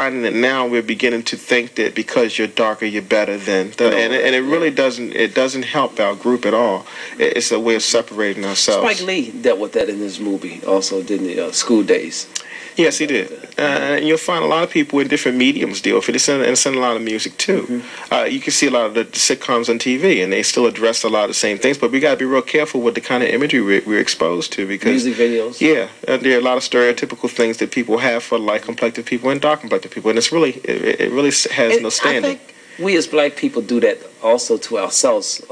finding that now we're beginning to think that because you're darker, you're better than, and it really doesn't help our group at all. It's a way of separating ourselves. Spike Lee dealt with that in his movie, also, didn't he? School Days. Yes, he did. And you'll find a lot of people in different mediums deal with it. It's in a lot of music, too. You can see a lot of the sitcoms on TV, and they still address a lot of the same things, but we got to be real careful with the kind of imagery we're exposed to. Because music videos? Yeah. There are a lot of stereotypical things that people have for light-complected people and dark-complected people, and it really has no standing. I think we as black people do that also to ourselves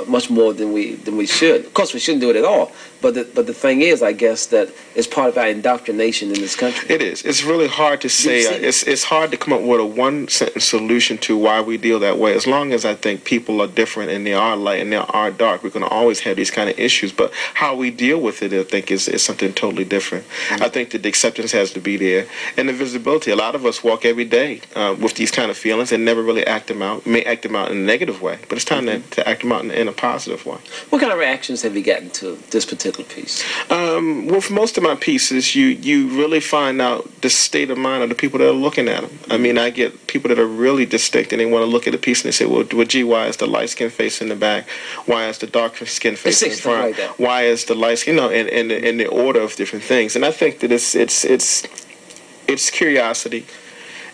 much more than we should. Of course, we shouldn't do it at all. But the thing is, I guess, that it's part of our indoctrination in this country. It is. It's really hard to say. It's hard to come up with a one-sentence solution to why we deal that way. As long as I think people are different and they are light and they are dark, we're going to always have these kind of issues. But how we deal with it, I think, is something totally different. I think that the acceptance has to be there. And the visibility. A lot of us walk every day with these kind of feelings and never really act them out. May act them out in a negative way. But it's time to act them out in a positive way. What kind of reactions have you gotten to this particular piece? With most of my pieces, you really find out the state of mind of the people that are looking at them. I mean, I get people that are really distinct and they want to look at a piece and they say, well, gee, why is the light skin face in the back? Why is the dark skin face in the front? Like why is the light skin, in the order of different things? And I think that it's curiosity.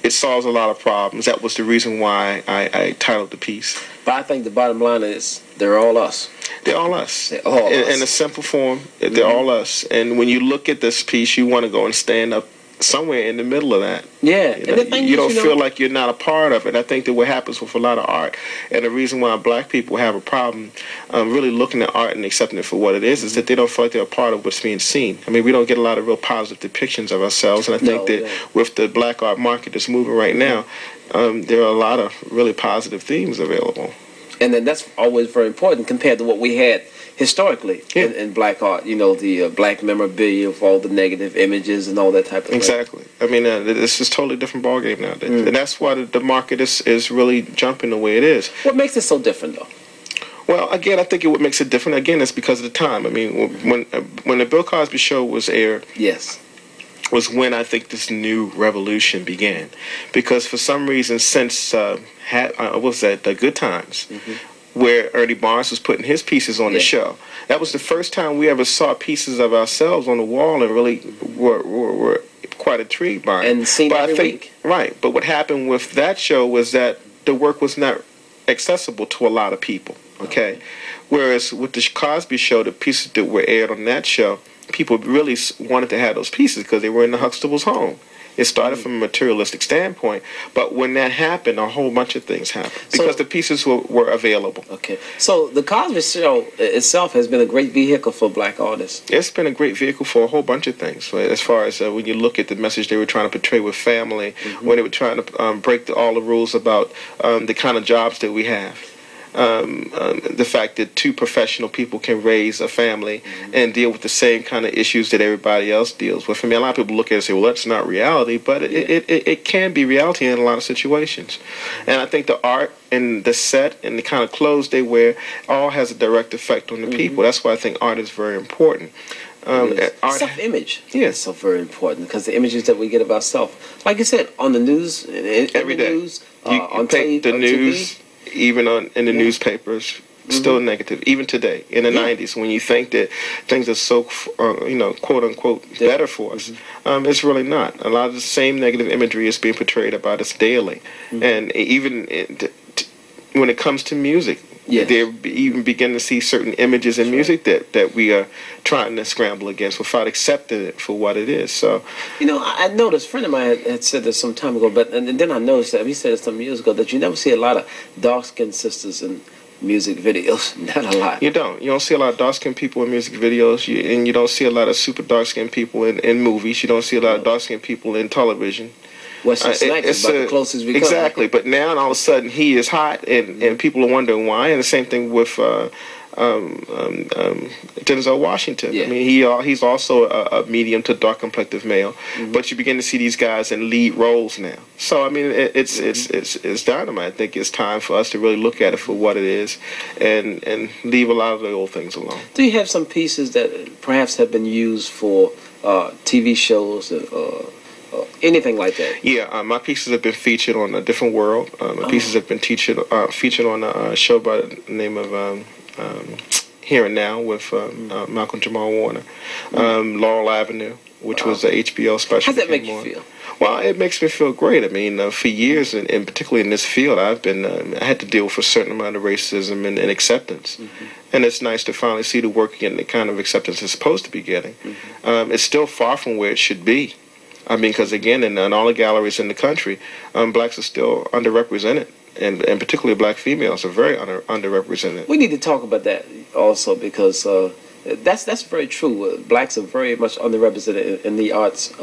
It solves a lot of problems. That was the reason why I titled the piece. But I think the bottom line is they're all us. They're all us. They're all us. In a simple form, they're all us. And when you look at this piece, you want to go and stand up somewhere in the middle of that. Yeah. You don't feel like you're not a part of it. I think that what happens with a lot of art, and the reason why black people have a problem really looking at art and accepting it for what it is that they don't feel like they're a part of what's being seen. I mean, we don't get a lot of real positive depictions of ourselves, and I think with the black art market that's moving right now, there are a lot of really positive themes available. And then that's always very important compared to what we had historically in black art. The black memorabilia of all the negative images and all that type of thing. Exactly. I mean, this is totally different ballgame nowadays. And that's why the market is really jumping the way it is. What makes it so different, though? Well, again, I think what makes it different, again, is because of the time. I mean, when the Bill Cosby Show was aired... Yes. Was when I think this new revolution began, because for some reason since the Good Times, where Ernie Barnes was putting his pieces on the show, that was the first time we ever saw pieces of ourselves on the wall and really were quite intrigued by it. And seen every week. Right, but what happened with that show was that the work was not accessible to a lot of people. Okay, whereas with the Cosby Show, the pieces that were aired on that show, people really wanted to have those pieces because they were in the Huxtable's home. It started from a materialistic standpoint, but when that happened, a whole bunch of things happened because the pieces were available. Okay, so the Cosby Show itself has been a great vehicle for black artists. It's been a great vehicle for a whole bunch of things. As far as when you look at the message they were trying to portray with family, when they were trying to break all the rules about the kind of jobs that we have. The fact that two professional people can raise a family and deal with the same kind of issues that everybody else deals with. I mean, a lot of people look at it and say, well, that's not reality, but it can be reality in a lot of situations. And I think the art and the set and the kind of clothes they wear all has a direct effect on the people. That's why I think art is very important. Self-image is so very important because the images that we get of ourselves, like you said, on the news, every day, news, on the news. TV. Even in the newspapers, still negative. Even today, in the 90s, when you think that things are so, quote unquote, better for us, it's really not. A lot of the same negative imagery is being portrayed about us daily, and even when it comes to music, they're even beginning to see certain images in music that we are trying to scramble against without accepting it for what it is. So, I noticed, a friend of mine had said this some time ago, and then I noticed that he said it some years ago that you never see a lot of dark-skinned sisters in music videos. Not a lot. You don't see a lot of dark-skinned people in music videos, and you don't see a lot of super dark-skinned people in movies. You don't see a lot of dark-skinned people in television. Western Snipes is about the closest we come. Exactly, but now all of a sudden he is hot, and people are wondering why. And the same thing with Denzel Washington. I mean, he's also a medium to dark complected male, but you begin to see these guys in lead roles now. So I mean, it's dynamite. I think it's time for us to really look at it for what it is, and leave a lot of the old things alone. Do you have some pieces that perhaps have been used for TV shows anything like that? Yeah, my pieces have been featured on A Different World. My pieces have been featured on a show by the name of Here and Now with Malcolm Jamal Warner. Laurel Avenue, which was a HBO special. How does that make you feel? Well, it makes me feel great. I mean, for years, and particularly in this field, I've been I had to deal with a certain amount of racism and acceptance, and it's nice to finally see the work getting the kind of acceptance it's supposed to be getting. It's still far from where it should be. I mean, because again, in all the galleries in the country, blacks are still underrepresented, and particularly black females are very underrepresented. We need to talk about that also, because that's very true. Blacks are very much underrepresented in the arts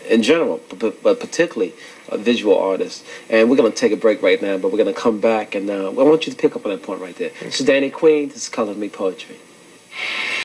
in general, but particularly visual artists. And we're going to take a break right now, but we're going to come back, and I want you to pick up on that point right there. So Danny Queen, this is Color Me Poetry.